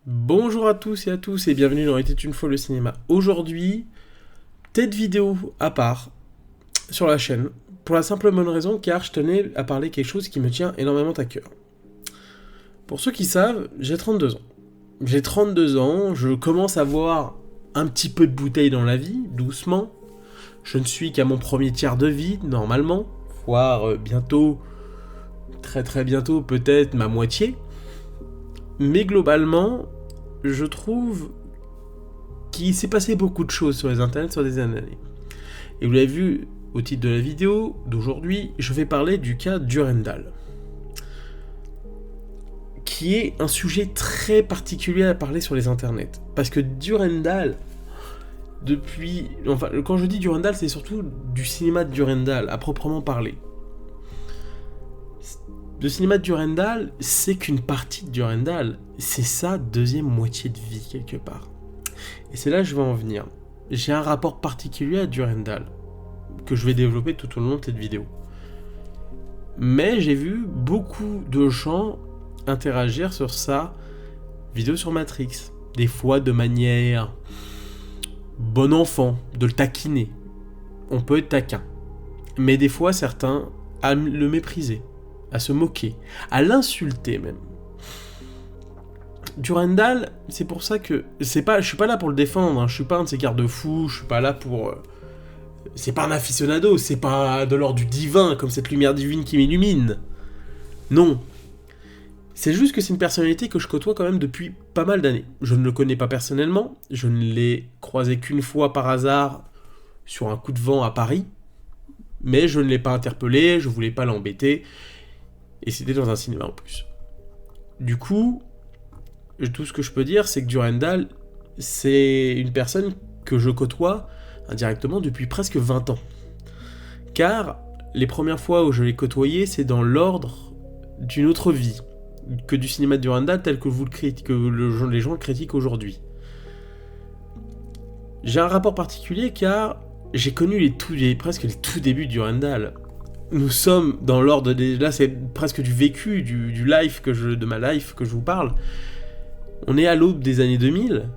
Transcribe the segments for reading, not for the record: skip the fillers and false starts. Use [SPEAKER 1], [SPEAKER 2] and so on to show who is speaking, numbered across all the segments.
[SPEAKER 1] Bonjour à tous et à tous et bienvenue dans Était une fois le cinéma. Aujourd'hui, tête vidéo à part sur la chaîne, pour la simple bonne raison car je tenais à parler quelque chose qui me tient énormément à cœur. Pour ceux qui savent, j'ai 32 ans. J'ai 32 ans, je commence à voir un petit peu de bouteille dans la vie, doucement. Je ne suis qu'à mon premier tiers de vie, normalement, voire bientôt, très bientôt peut-être ma moitié. Mais globalement, je trouve qu'il s'est passé beaucoup de choses sur les internets sur des années. Et vous l'avez vu au titre de la vidéo d'aujourd'hui, je vais parler du cas Durandal, qui est un sujet très particulier à parler sur les internets. Parce que Durandal, quand je dis Durandal, c'est surtout du cinéma de Durandal, à proprement parler. Le cinéma de Durandal, c'est qu'une partie de Durandal, c'est sa deuxième moitié de vie, quelque part. Et c'est là que je vais en venir. J'ai un rapport particulier à Durandal, que je vais développer tout au long de cette vidéo. Mais j'ai vu beaucoup de gens interagir sur sa vidéo sur Matrix. Des fois de manière bon enfant, de le taquiner. On peut être taquin. Mais des fois, certains à le mépriser, à se moquer, à l'insulter même. Durandal, c'est pour ça que je suis pas là pour le défendre, hein, je suis pas un de ces garde-fous, je suis pas là pour c'est pas un aficionado, c'est pas de l'ordre du divin comme cette lumière divine qui m'illumine. Non. C'est juste que c'est une personnalité que je côtoie quand même depuis pas mal d'années. Je ne le connais pas personnellement, je ne l'ai croisé qu'une fois par hasard sur un coup de vent à Paris, mais je ne l'ai pas interpellé, je voulais pas l'embêter. Et c'était dans un cinéma en plus. Du coup, tout ce que je peux dire, c'est que Durandal, c'est une personne que je côtoie indirectement depuis presque 20 ans. Car les premières fois où je l'ai côtoyé, c'est dans l'ordre d'une autre vie que du cinéma de Durandal tel que les gens le critiquent aujourd'hui. J'ai un rapport particulier car j'ai connu presque les tout débuts de Durandal. Nous sommes dans l'ordre des... Là, c'est presque du vécu, du life de ma life que je vous parle. On est à l'aube des années 2000,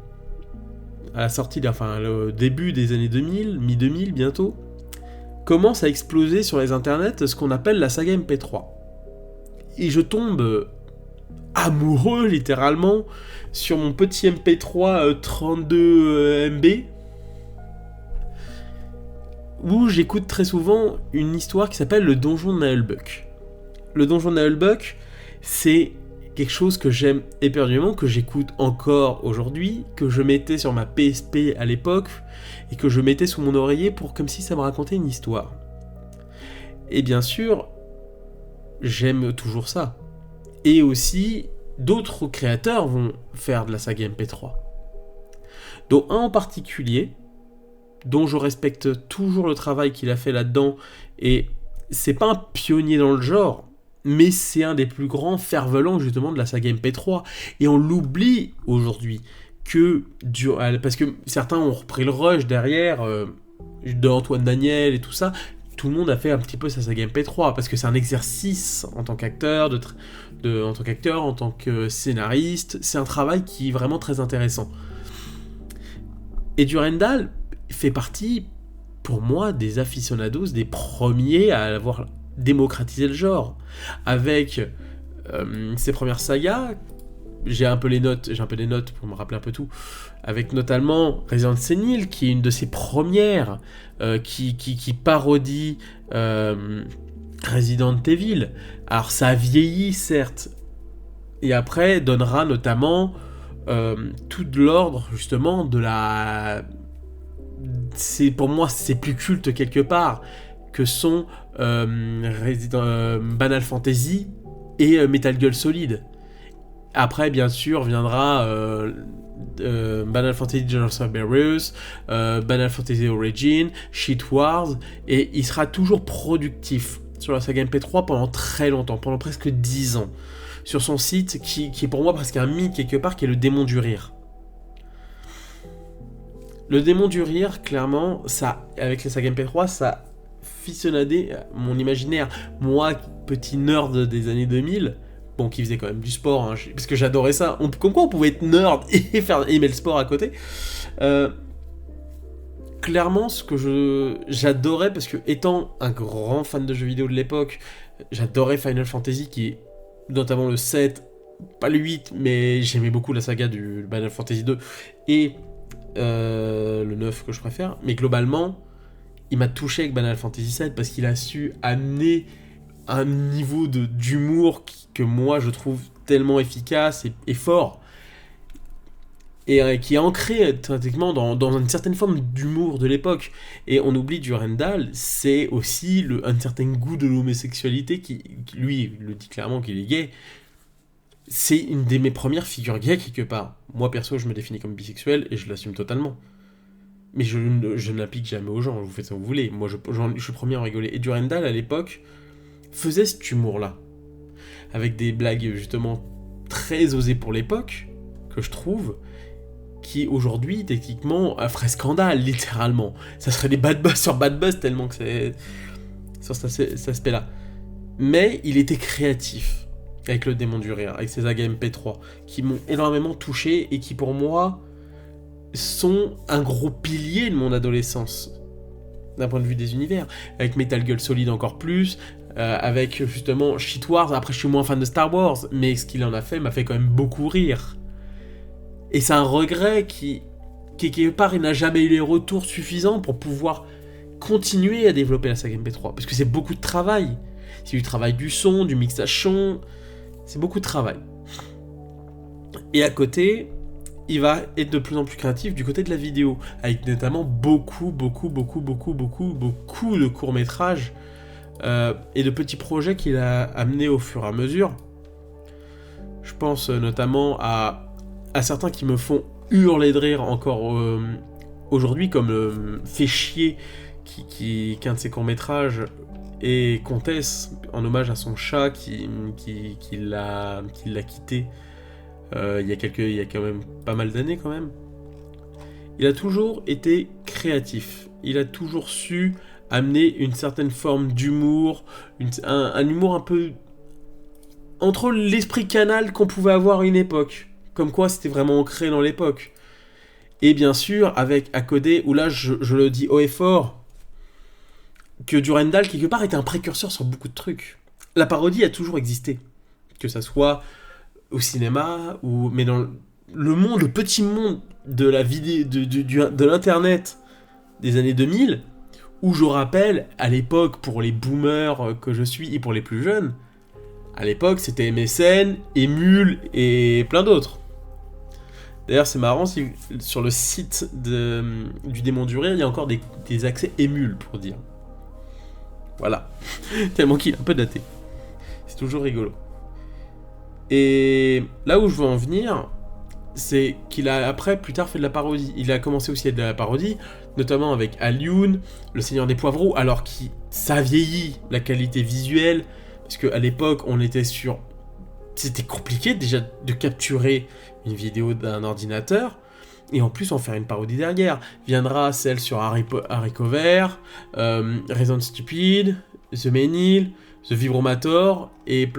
[SPEAKER 1] à la sortie, le début des années 2000, mi-2000 bientôt, commence à exploser sur les internets ce qu'on appelle la saga MP3. Et je tombe amoureux, littéralement, sur mon petit MP3 32 MB, où j'écoute très souvent une histoire qui s'appelle le donjon de Naheulbeuk. Le donjon de Naheulbeuk, c'est quelque chose que j'aime éperdument, que j'écoute encore aujourd'hui, que je mettais sur ma PSP à l'époque, et que je mettais sous mon oreiller comme si ça me racontait une histoire. Et bien sûr, j'aime toujours ça. Et aussi, d'autres créateurs vont faire de la saga MP3. Dont un en particulier, dont je respecte toujours le travail qu'il a fait là-dedans, et c'est pas un pionnier dans le genre, mais c'est un des plus grands fer-velants justement de la saga MP3, et on l'oublie aujourd'hui, parce que certains ont repris le rush derrière, de Antoine Daniel et tout ça, tout le monde a fait un petit peu sa saga MP3, parce que c'est un exercice en tant qu'acteur, en tant que scénariste, c'est un travail qui est vraiment très intéressant. Et Durandal fait partie, pour moi, des aficionados, des premiers à avoir démocratisé le genre. Avec ses premières sagas, j'ai un peu des notes pour me rappeler un peu tout, avec notamment Resident Evil, qui est une de ses premières, qui parodie Resident Evil. Alors ça a vieilli, certes, et après donnera notamment tout de l'ordre, justement, de la... pour moi, c'est plus culte quelque part, que sont Banal Fantasy et Metal Gear Solid. Après, bien sûr, viendra Banal Fantasy Generals of Beerus, Banal Fantasy Origin, Shit Wars, et il sera toujours productif sur la saga MP3 pendant très longtemps, pendant presque 10 ans, sur son site qui est pour moi presque un mythe quelque part, qui est le Démon du Rire. Le Démon du Rire, clairement, ça, avec les sagas MP3, ça fissionnadé mon imaginaire. Moi, petit nerd des années 2000, bon, qui faisait quand même du sport, hein, parce que j'adorais ça. Comme quoi on pouvait être nerd et aimer le sport à côté. Clairement, ce que j'adorais, parce que étant un grand fan de jeux vidéo de l'époque, j'adorais Final Fantasy, qui est notamment le 7, pas le 8, mais j'aimais beaucoup la saga du Final Fantasy 2, et le 9 que je préfère, mais globalement, il m'a touché avec Final Fantasy 7, parce qu'il a su amener un niveau d'humour que moi je trouve tellement efficace et fort, et qui est ancré pratiquement dans une certaine forme d'humour de l'époque. Et on oublie Durandal, c'est aussi un certain goût de l'homosexualité qui, lui, le dit clairement qu'il est gay. C'est une de mes premières figures gays quelque part. Moi perso, je me définis comme bisexuel et je l'assume totalement. Mais je n'applique jamais aux gens, vous faites ça que vous voulez. Moi, je suis le premier à en rigoler. Et Durandal, à l'époque, faisait cet humour-là. Avec des blagues, justement, très osées pour l'époque, que je trouve, qui aujourd'hui, techniquement, ferait scandale, littéralement. Ça serait des bad buzz sur bad buzz, tellement que c'est sur cet aspect-là. Mais il était créatif, avec le démon du rire, avec ses sagas MP3, qui m'ont énormément touché, et qui, pour moi, sont un gros pilier de mon adolescence, d'un point de vue des univers. Avec Metal Gear Solid encore plus, avec, justement, Shit Wars. Après, je suis moins fan de Star Wars, mais ce qu'il en a fait m'a fait quand même beaucoup rire. Et c'est un regret qui quelque part, il n'a jamais eu les retours suffisants pour pouvoir continuer à développer la saga MP3. Parce que c'est beaucoup de travail. C'est du travail du son, du mixage son. C'est beaucoup de travail. Et à côté, il va être de plus en plus créatif du côté de la vidéo. Avec notamment beaucoup de courts-métrages et de petits projets qu'il a amenés au fur et à mesure. Je pense notamment à certains qui me font hurler de rire encore aujourd'hui, comme Fait chier, qu'un de ses courts-métrages, et Comtesse, en hommage à son chat qui l'a quitté il y a quand même pas mal d'années quand même. Il a toujours été créatif, il a toujours su amener une certaine forme d'humour, un humour un peu entre l'esprit canal qu'on pouvait avoir à une époque. Comme quoi, c'était vraiment ancré dans l'époque. Et bien sûr, avec Acodé, où là, je le dis haut et fort, que Durandal, quelque part, était un précurseur sur beaucoup de trucs. La parodie a toujours existé. Que ça soit au cinéma, mais dans le petit monde de la vidéo, de l'internet des années 2000, où je rappelle, à l'époque, pour les boomers que je suis, et pour les plus jeunes, à l'époque, c'était MSN, Emule, et plein d'autres. D'ailleurs, c'est marrant, sur le site du Démon du Rire, il y a encore des accès émules, pour dire. Voilà. Tellement qu'il est un peu daté. C'est toujours rigolo. Et là où je veux en venir, c'est qu'il a après, plus tard, fait de la parodie. Il a commencé aussi à de la parodie, notamment avec Alioun, Le Seigneur des Poivreaux, alors que ça vieillit, la qualité visuelle, parce qu'à l'époque, on était sur... C'était compliqué déjà de capturer une vidéo d'un ordinateur, et en plus en faire une parodie derrière. Viendra celle sur Haricot Vert, Reason Stupid, The Menil, The Vibromator, et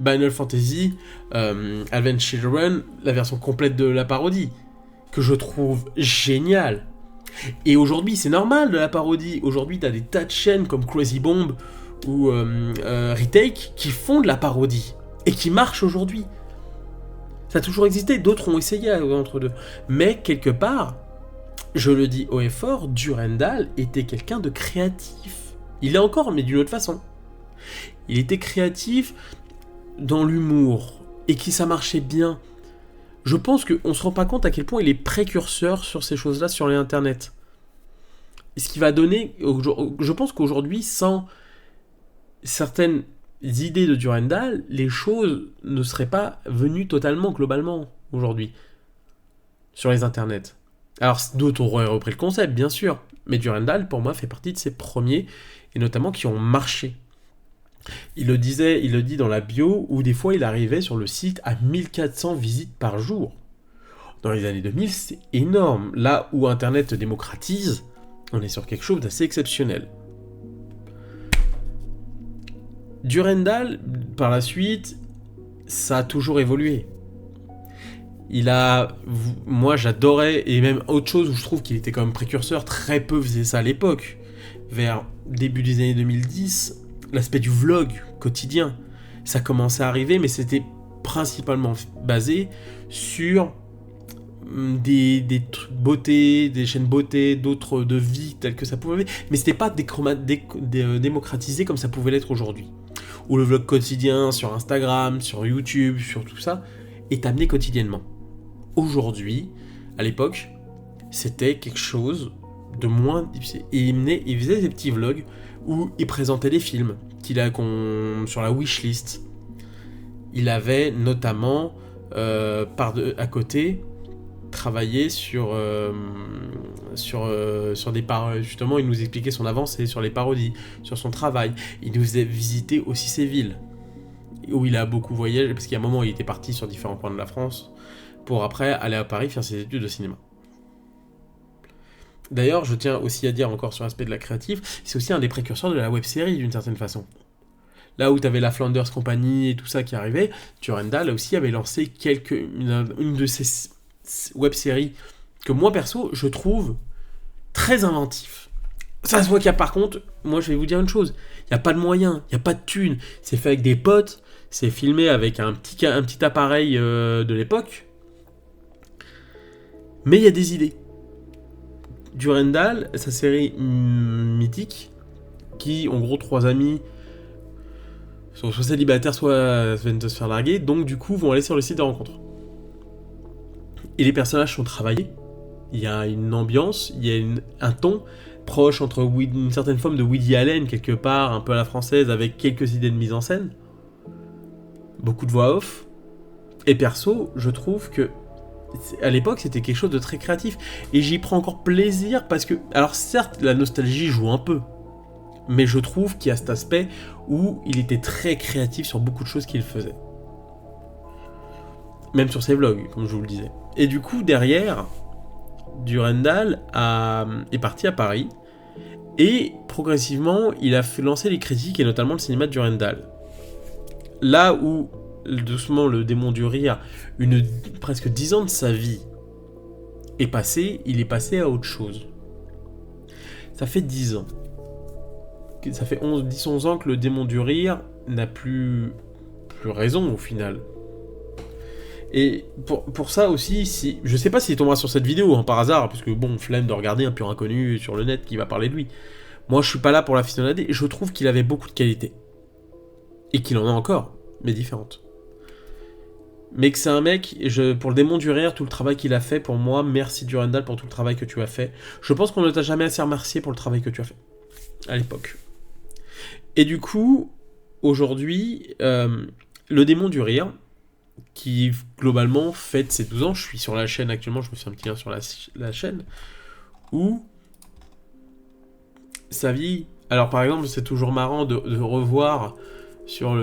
[SPEAKER 1] Final Fantasy, Advent Children, la version complète de la parodie, que je trouve géniale. Et aujourd'hui, c'est normal de la parodie. Aujourd'hui, t'as des tas de chaînes comme Crazy Bomb ou Retake qui font de la parodie. Et qui marche aujourd'hui. Ça a toujours existé, d'autres ont essayé entre deux. Mais quelque part, je le dis haut et fort, Durandal était quelqu'un de créatif. Il est encore, mais d'une autre façon. Il était créatif dans l'humour, et qui ça marchait bien. Je pense qu'on se rend pas compte à quel point il est précurseur sur ces choses-là sur l'internet. Et ce qui va donner, je pense qu'aujourd'hui, sans certaines idées de Durandal, les choses ne seraient pas venues totalement, globalement, aujourd'hui, sur les internets. Alors, d'autres auraient repris le concept, bien sûr, mais Durandal, pour moi, fait partie de ces premiers, et notamment qui ont marché. Il le dit dans la bio, où des fois, il arrivait sur le site à 1400 visites par jour. Dans les années 2000, c'est énorme. Là où Internet se démocratise, on est sur quelque chose d'assez exceptionnel. Durandal, par la suite, ça a toujours évolué. Moi j'adorais, et même autre chose où je trouve qu'il était quand même précurseur, très peu faisaient ça à l'époque, vers début des années 2010, l'aspect du vlog quotidien, ça commençait à arriver, mais c'était principalement basé sur des trucs beauté, des chaînes beauté, d'autres de vie telles que ça pouvait, mais c'était pas démocratisé comme ça pouvait l'être aujourd'hui. Où le vlog quotidien sur Instagram, sur YouTube, sur tout ça, est amené quotidiennement. Aujourd'hui, à l'époque, c'était quelque chose de moins difficile. Il faisait des petits vlogs où il présentait des films sur la wishlist. Il avait notamment, à côté, travaillé sur des parodies. Justement, il nous expliquait son avancée sur les parodies, sur son travail. Il nous faisait visiter aussi ses villes, où il a beaucoup voyagé, parce qu'il y a un moment où il était parti sur différents coins de la France, pour après aller à Paris faire ses études de cinéma. D'ailleurs, je tiens aussi à dire encore sur l'aspect de la créative, c'est aussi un des précurseurs de la web-série d'une certaine façon. Là où tu avais la Flanders Company et tout ça qui arrivait, Durandal aussi avait lancé une de ces web-séries que moi perso, je trouve très inventif. Ça se voit qu'il y a, par contre, moi je vais vous dire une chose, il n'y a pas de moyens, il n'y a pas de thunes, c'est fait avec des potes, c'est filmé avec un petit appareil de l'époque, mais il y a des idées. Durandal, sa série mythique, qui, en gros, 3 amis sont soit célibataires, soit viennent de se faire larguer, donc du coup vont aller sur le site de rencontre. Et les personnages sont travaillés, il y a une ambiance, il y a un ton proche entre une certaine forme de Woody Allen, quelque part, un peu à la française, avec quelques idées de mise en scène, beaucoup de voix off, et perso, je trouve que à l'époque, c'était quelque chose de très créatif. Et j'y prends encore plaisir parce que... Alors certes, la nostalgie joue un peu. Mais je trouve qu'il y a cet aspect où il était très créatif sur beaucoup de choses qu'il faisait. Même sur ses vlogs, comme je vous le disais. Et du coup, derrière, Durandal est parti à Paris. Et progressivement, il a fait lancer les critiques et notamment le cinéma de Durandal. Là où... doucement le démon du rire, presque 10 ans de sa vie il est passé à autre chose. Ça fait 10 ans. Ça fait 10-11 ans que le démon du rire n'a plus raison au final. Et pour ça aussi, je sais pas s'il tombera sur cette vidéo par hasard, parce que bon, flemme de regarder un pur inconnu sur le net qui va parler de lui. Moi je suis pas là pour l'aficionader, et je trouve qu'il avait beaucoup de qualités. Et qu'il en a encore, mais différentes. Mais que c'est un mec, pour le démon du rire, tout le travail qu'il a fait, pour moi, merci Durandal pour tout le travail que tu as fait. Je pense qu'on ne t'a jamais assez remercié pour le travail que tu as fait, à l'époque. Et du coup, aujourd'hui, le démon du rire, qui globalement fête ses 12 ans, je suis sur la chaîne actuellement, je me fais un petit lien sur la chaîne, où sa vie... Alors par exemple, c'est toujours marrant de revoir... sur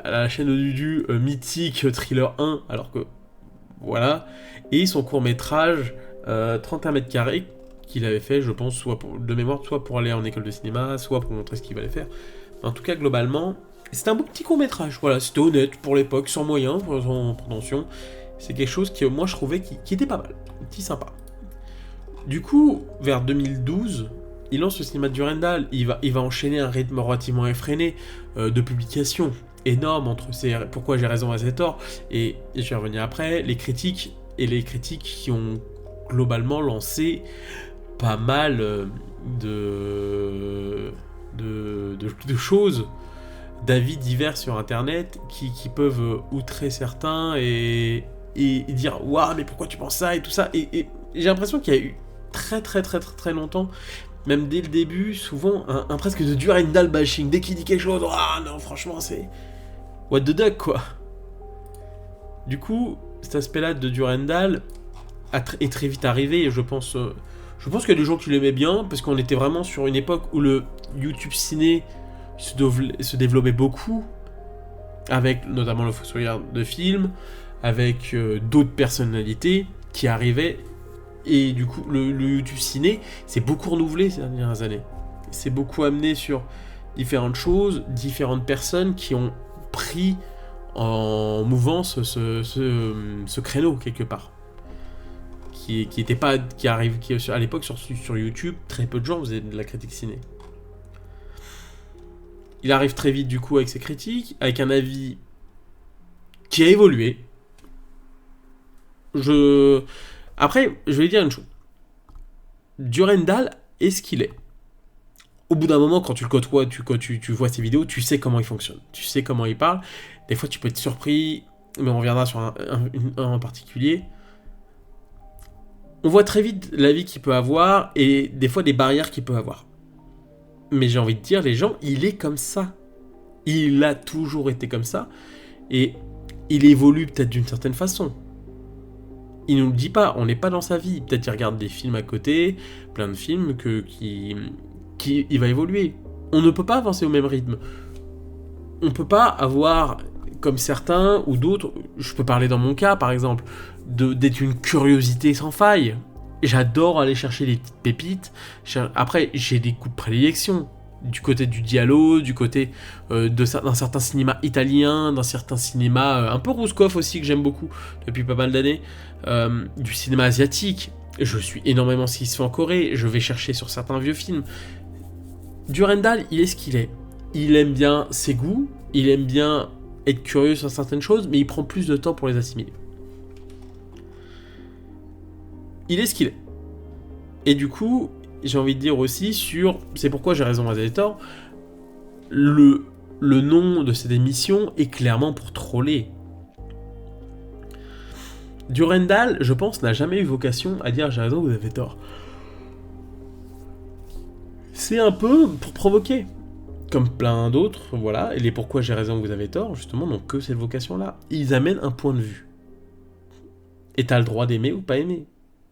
[SPEAKER 1] la chaîne de Dudu, mythique Thriller 1, alors que voilà, et son court-métrage 31 mètres carrés qu'il avait fait, je pense, soit pour aller en école de cinéma, soit pour montrer ce qu'il allait faire. En tout cas, globalement, c'était un beau petit court-métrage, voilà, c'était honnête pour l'époque, sans moyens, sans prétention. C'est quelque chose que moi je trouvais qui était pas mal, petit sympa. Du coup, vers 2012, il lance le cinéma de Durandal, il va enchaîner un rythme relativement effréné de publications énorme entre Pourquoi j'ai raison à ses torts, et je vais revenir après, les critiques qui ont globalement lancé pas mal de choses, d'avis divers sur internet qui peuvent outrer certains et dire waouh, mais pourquoi tu penses ça et tout ça, et j'ai l'impression qu'il y a eu très longtemps, même dès le début, souvent un presque de Durandal bashing. Dès qu'il dit quelque chose, ah non, franchement, c'est what the duck, quoi. Du coup, cet aspect-là de Durandal est très vite arrivé, et je pense qu'il y a des gens qui l'aimaient bien, parce qu'on était vraiment sur une époque où le YouTube ciné se développait beaucoup, avec notamment le fossoyeur de films, avec d'autres personnalités qui arrivaient. Et du coup, le YouTube ciné s'est beaucoup renouvelé ces dernières années. C'est beaucoup amené sur différentes choses, différentes personnes qui ont pris en mouvance ce créneau quelque part. Qui arrive à l'époque sur YouTube, très peu de gens faisaient de la critique ciné. Il arrive très vite du coup avec ses critiques, avec un avis qui a évolué. Après, je vais dire une chose. Durandal est ce qu'il est. Au bout d'un moment, quand tu le côtoies, quand tu vois ses vidéos, tu sais comment il fonctionne. Tu sais comment il parle. Des fois, tu peux être surpris, mais on reviendra sur un en particulier. On voit très vite la vie qu'il peut avoir et des fois des barrières qu'il peut avoir. Mais j'ai envie de dire, les gens, il est comme ça. Il a toujours été comme ça. Et il évolue peut-être d'une certaine façon. Il nous le dit pas, on n'est pas dans sa vie. Peut-être il regarde des films à côté, plein de films il va évoluer. On ne peut pas avancer au même rythme. On peut pas avoir, comme certains ou d'autres, je peux parler dans mon cas par exemple, d'être une curiosité sans faille. J'adore aller chercher des petites pépites. Après, j'ai des coups de prédilection. Du côté du giallo, du côté d'un certain cinéma italien, d'un certain cinéma un peu Rouskov aussi, que j'aime beaucoup depuis pas mal d'années, du cinéma asiatique. Je suis énormément ce qui se fait en Corée, je vais chercher sur certains vieux films. Durandal, il est ce qu'il est. Il aime bien ses goûts, il aime bien être curieux sur certaines choses, mais il prend plus de temps pour les assimiler. Il est ce qu'il est. Et du coup, j'ai envie de dire aussi c'est pourquoi j'ai raison à tort, le nom de cette émission est clairement pour troller. Durandal, je pense, n'a jamais eu vocation à dire j'ai raison, vous avez tort. C'est un peu pour provoquer. Comme plein d'autres, voilà, et les pourquoi j'ai raison, vous avez tort, justement, n'ont que cette vocation-là. Ils amènent un point de vue. Et t'as le droit d'aimer ou pas aimer.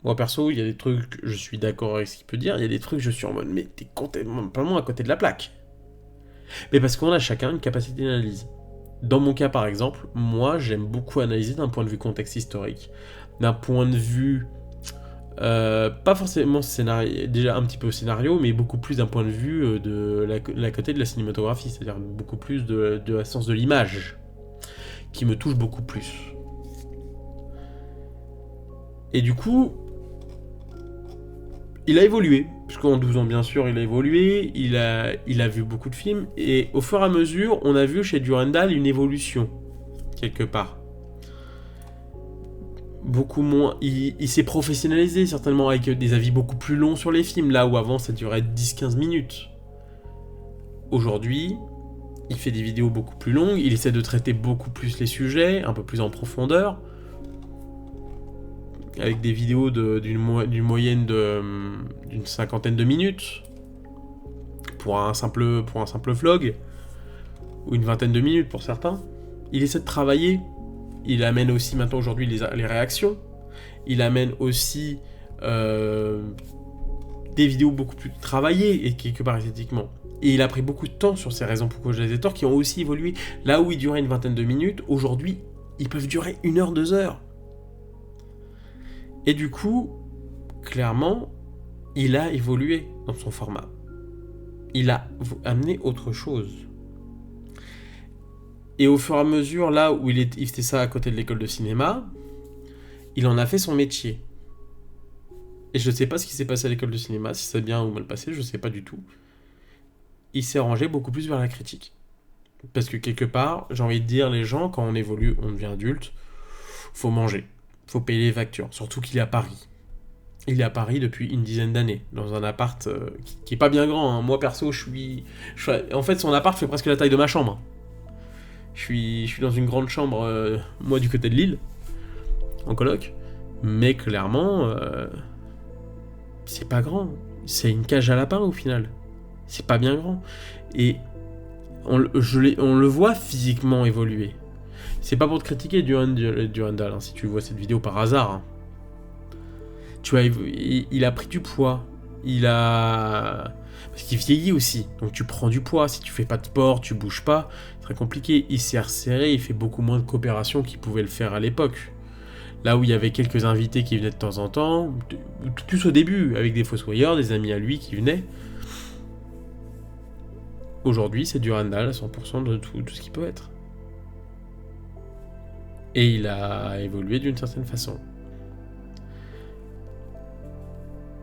[SPEAKER 1] Moi, perso, il y a des trucs, je suis d'accord avec ce qu'il peut dire, il y a des trucs, je suis en mode, mais t'es complètement à côté de la plaque. Mais parce qu'on a chacun une capacité d'analyse. Dans mon cas, par exemple, moi, j'aime beaucoup analyser d'un point de vue contexte historique, d'un point de vue, pas forcément scénario, déjà un petit peu scénario, mais beaucoup plus d'un point de vue de la côté de la cinématographie, c'est-à-dire beaucoup plus de la science de l'image, qui me touche beaucoup plus. Et du coup, il a évolué, puisqu'en 12 ans, bien sûr, il a évolué, il a vu beaucoup de films, et au fur et à mesure, on a vu chez Durandal une évolution, quelque part. Beaucoup moins... Il s'est professionnalisé, certainement, avec des avis beaucoup plus longs sur les films, là où avant, ça durait 10-15 minutes. Aujourd'hui, il fait des vidéos beaucoup plus longues, il essaie de traiter beaucoup plus les sujets, un peu plus en profondeur, avec des vidéos d'une moyenne d'une cinquantaine de minutes pour un simple vlog, ou une vingtaine de minutes pour certains. Il essaie de travailler. Il amène aussi maintenant aujourd'hui les réactions. Il amène aussi des vidéos beaucoup plus travaillées et quelque part esthétiquement. Et il a pris beaucoup de temps sur ces raisons pourquoi j'ai des torts qui ont aussi évolué. Là où ils duraient une vingtaine de minutes, aujourd'hui, ils peuvent durer 1 heure, 2 heures. Et du coup, clairement, il a évolué dans son format. Il a amené autre chose. Et au fur et à mesure, là où il faisait ça à côté de l'école de cinéma, il en a fait son métier. Et je ne sais pas ce qui s'est passé à l'école de cinéma, si c'est bien ou mal passé, je ne sais pas du tout. Il s'est rangé beaucoup plus vers la critique. Parce que quelque part, j'ai envie de dire, les gens, quand on évolue, on devient adulte, faut manger. Faut payer les factures, surtout qu'il est à Paris. Il est à Paris depuis une dizaine d'années, dans un appart qui est pas bien grand. Hein. Moi perso, en fait, son appart fait presque la taille de ma chambre. Je suis dans une grande chambre, moi du côté de Lille, en coloc. Mais clairement, c'est pas grand. C'est une cage à lapin au final. C'est pas bien grand. Et on le voit physiquement évoluer. C'est pas pour te critiquer Durandal, hein, si tu vois cette vidéo par hasard. Hein. Tu vois, il a pris du poids. Parce qu'il vieillit aussi. Donc tu prends du poids. Si tu fais pas de sport, tu bouges pas. C'est très compliqué. Il s'est resserré. Il fait beaucoup moins de coopération qu'il pouvait le faire à l'époque. Là où il y avait quelques invités qui venaient de temps en temps. Tous au début, avec des fossoyeurs, des amis à lui qui venaient. Aujourd'hui, c'est Durandal à 100% de tout ce qui peut être. Et il a évolué d'une certaine façon.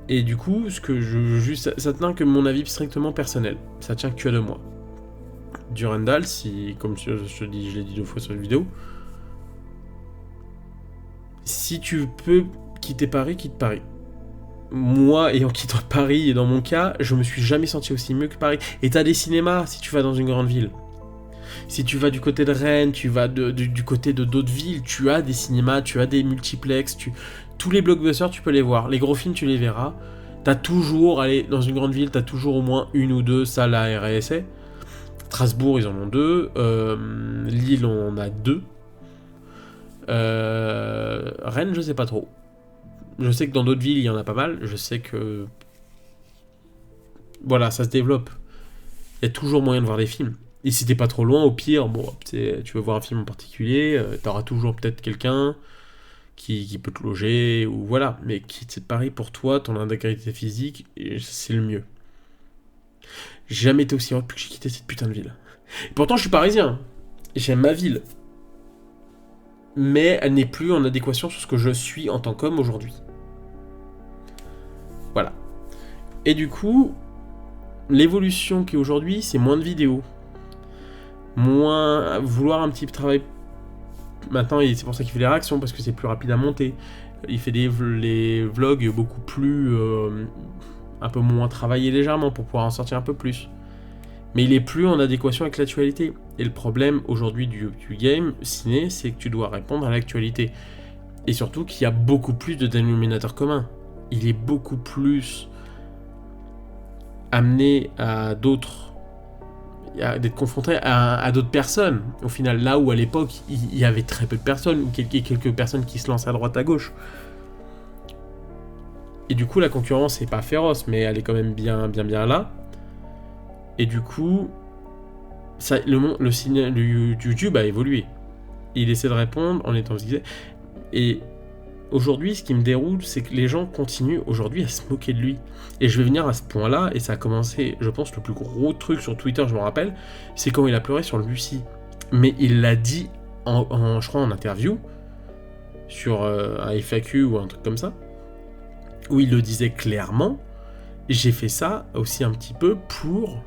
[SPEAKER 1] Et du coup, ça tient que mon avis strictement personnel. Ça tient que de moi. Durandal, si, comme je l'ai dit 2 fois sur la vidéo, si tu peux quitter Paris, quitte Paris. Moi, ayant quitté Paris, et dans mon cas, je me suis jamais senti aussi mieux que Paris. Et t'as des cinémas si tu vas dans une grande ville. Si tu vas du côté de Rennes, tu vas du côté de d'autres villes, tu as des cinémas, tu as des multiplexes, tous les blockbusters, tu peux les voir. Les gros films, tu les verras. T'as toujours, allez, dans une grande ville, t'as toujours au moins 1 ou 2 salles à RSA. Strasbourg, ils en ont 2. Lille, on en a 2. Rennes, je sais pas trop. Je sais que dans d'autres villes, il y en a pas mal. Je sais que... Voilà, ça se développe. Il y a toujours moyen de voir des films. Et si t'es pas trop loin, au pire, bon, tu veux voir un film en particulier, t'auras toujours peut-être quelqu'un qui peut te loger, ou voilà. Mais quitte Paris pour toi, ton intégrité physique, c'est le mieux. J'ai jamais été aussi heureux depuis que j'ai quitté cette putain de ville. Et pourtant, je suis parisien. J'aime ma ville. Mais elle n'est plus en adéquation sur ce que je suis en tant qu'homme aujourd'hui. Voilà. Et du coup, l'évolution qui est aujourd'hui, c'est moins de vidéos. Moins vouloir un petit travail. Maintenant, c'est pour ça qu'il fait les réactions, parce que c'est plus rapide à monter. Il fait les vlogs beaucoup plus... un peu moins travaillés légèrement pour pouvoir en sortir un peu plus. Mais il est plus en adéquation avec l'actualité. Et le problème aujourd'hui du game ciné, c'est que tu dois répondre à l'actualité. Et surtout qu'il y a beaucoup plus de dénominateurs communs. Il est beaucoup plus amené à d'autres... d'être confronté à d'autres personnes. Au final, là où à l'époque, il y avait très peu de personnes, ou quelques personnes qui se lancent à droite à gauche. Et du coup, la concurrence n'est pas féroce, mais elle est quand même bien là. Et du coup, le YouTube a évolué. Il essaie de répondre en étant visé. Et aujourd'hui, ce qui me déroule, c'est que les gens continuent aujourd'hui à se moquer de lui. Et je vais venir à ce point-là, et ça a commencé, je pense, le plus gros truc sur Twitter, je me rappelle, c'est quand il a pleuré sur Lucie. Mais il l'a dit, je crois, en interview, sur un FAQ ou un truc comme ça, où il le disait clairement. J'ai fait ça aussi un petit peu pour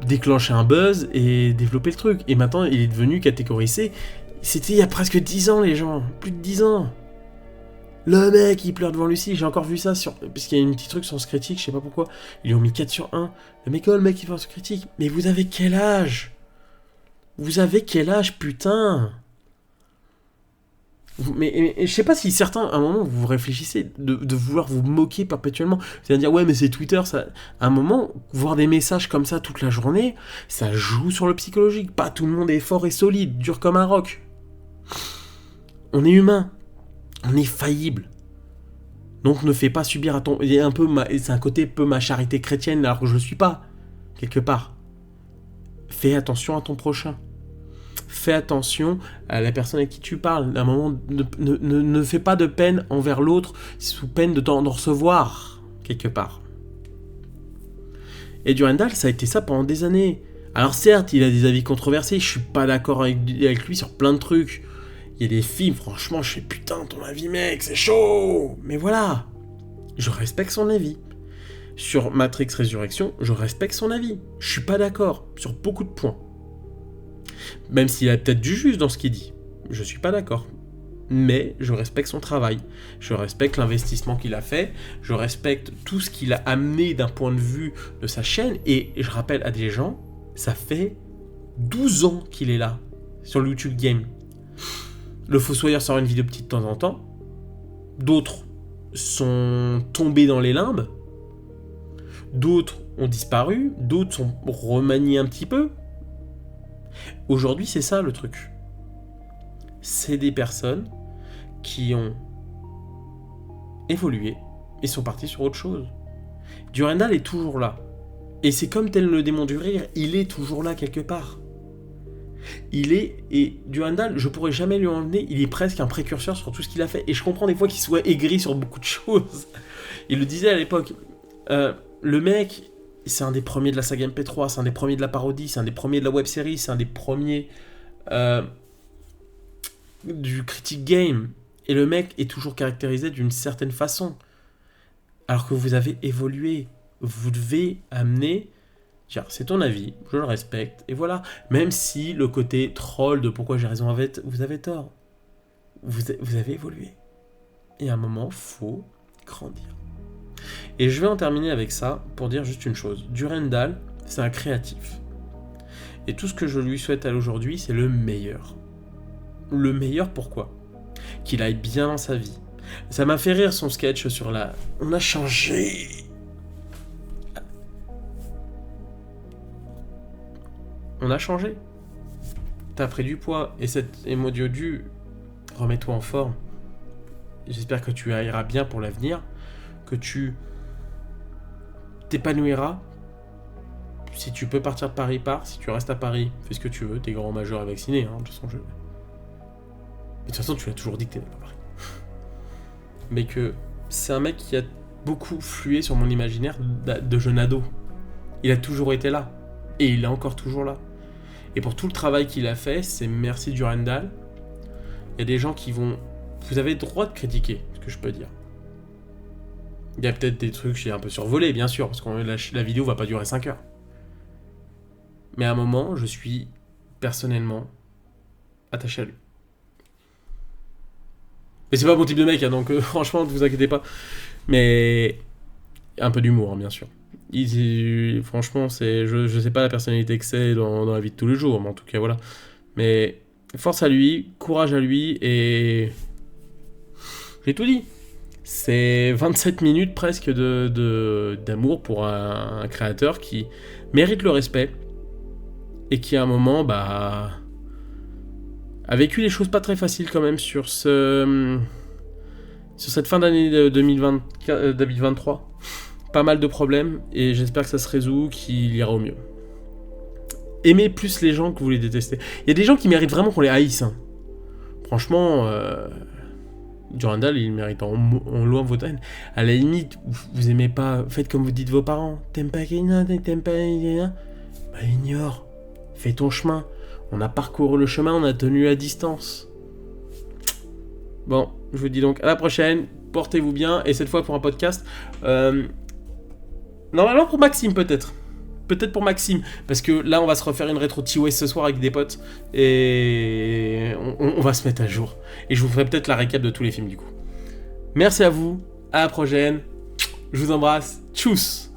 [SPEAKER 1] déclencher un buzz et développer le truc. Et maintenant, il est devenu catégorisé. C'était il y a presque 10 ans, les gens. Plus de 10 ans. Le mec, il pleure devant Lucie. J'ai encore vu ça parce qu'il y a un petit truc sur ce critique, je sais pas pourquoi. Ils lui ont mis 4 sur 1. Le mec, le mec, il pleure sur critique. Mais vous avez quel âge? Vous avez quel âge, putain? Mais je sais pas si certains, à un moment, vous réfléchissez de vouloir vous moquer perpétuellement. C'est-à-dire, ouais, mais c'est Twitter, ça. À un moment, voir des messages comme ça toute la journée, ça joue sur le psychologique. Pas tout le monde est fort et solide, dur comme un roc. On est humain. On est faillible. Donc ne fais pas subir à ton... C'est un côté peu ma charité chrétienne, alors que je le suis pas, quelque part. Fais attention à ton prochain. Fais attention à la personne avec qui tu parles. À un moment, ne fais pas de peine envers l'autre sous peine d'en recevoir, quelque part. Et Durandal, ça a été ça pendant des années. Alors certes, il a des avis controversés, je suis pas d'accord avec lui sur plein de trucs. Il y a des films, franchement, je fais putain, ton avis mec, c'est chaud. Mais voilà, je respecte son avis. Sur Matrix Résurrection, je respecte son avis. Je suis pas d'accord sur beaucoup de points. Même s'il a peut-être du juste dans ce qu'il dit. Je suis pas d'accord. Mais je respecte son travail. Je respecte l'investissement qu'il a fait. Je respecte tout ce qu'il a amené d'un point de vue de sa chaîne. Et je rappelle à des gens, ça fait 12 ans qu'il est là, sur le YouTube Game. Le Fossoyeur sort une vidéo petite de temps en temps. D'autres sont tombés dans les limbes. D'autres ont disparu. D'autres sont remaniés un petit peu. Aujourd'hui, c'est ça le truc. C'est des personnes qui ont évolué et sont partis sur autre chose. Durandal est toujours là. Et c'est comme tel le démon du rire, il est toujours là quelque part. Et Durandal, je pourrais jamais lui enlever, il est presque un précurseur sur tout ce qu'il a fait. Et je comprends des fois qu'il soit aigri sur beaucoup de choses. Il le disait à l'époque. Le mec, c'est un des premiers de la saga MP3, c'est un des premiers de la parodie, c'est un des premiers de la web-série, c'est un des premiers du critique game. Et le mec est toujours caractérisé d'une certaine façon. Alors que vous avez évolué. Vous devez amener... C'est ton avis, je le respecte, et voilà. Même si le côté troll de pourquoi j'ai raison, vous avez tort. Vous avez évolué. Et à un moment, faut grandir. Et je vais en terminer avec ça pour dire juste une chose. Durandal, c'est un créatif. Et tout ce que je lui souhaite à aujourd'hui, c'est le meilleur. Le meilleur pourquoi ? Qu'il aille bien dans sa vie. Ça m'a fait rire son sketch sur la... On a changé. On a changé. T'as pris du poids. Et cet émodiodu, remets-toi en forme. J'espère que tu iras bien pour l'avenir. Que tu t'épanouiras. Si tu peux partir de Paris, pars. Si tu restes à Paris, fais ce que tu veux. T'es grand majeur et vacciné. De toute façon, Mais de toute façon, tu l'as toujours dit que t'es pas Paris. Mais que c'est un mec qui a beaucoup flué sur mon imaginaire de jeune ado. Il a toujours été là. Et il est encore toujours là. Et pour tout le travail qu'il a fait, c'est merci Durandal. Il y a des gens qui vont... Vous avez le droit de critiquer, ce que je peux dire. Il y a peut-être des trucs que j'ai un peu survolés, bien sûr, parce que la vidéo va pas durer 5 heures. Mais à un moment, je suis personnellement attaché à lui. Mais c'est pas mon type de mec, donc franchement, ne vous inquiétez pas. Mais un peu d'humour, bien sûr. Franchement, je sais pas la personnalité que c'est dans la vie de tous les jours, mais en tout cas, voilà. Mais force à lui, courage à lui, et... J'ai tout dit. C'est 27 minutes presque d'amour pour un créateur qui mérite le respect, et qui à un moment, a vécu des choses pas très faciles quand même sur cette fin d'année 2023. Pas mal de problèmes, et j'espère que ça se résout, qu'il ira au mieux. Aimez plus les gens que vous les détestez. Il y a des gens qui méritent vraiment qu'on les haïsse. Franchement, Durandal, il mérite en loin votre haine. À la limite, vous aimez pas, faites comme vous dites vos parents. T'aimes pas quelqu'un, t'aimes pas quelqu'un. Ignore. Fais ton chemin. On a parcouru le chemin, on a tenu la distance. Bon, je vous dis donc à la prochaine. Portez-vous bien, et cette fois pour un podcast... Normalement pour Maxime peut-être. Peut-être pour Maxime. Parce que là on va se refaire une rétro T-West ce soir avec des potes. Et on va se mettre à jour. Et je vous ferai peut-être la récap de tous les films du coup. Merci à vous. À la prochaine. Je vous embrasse. Tchuss.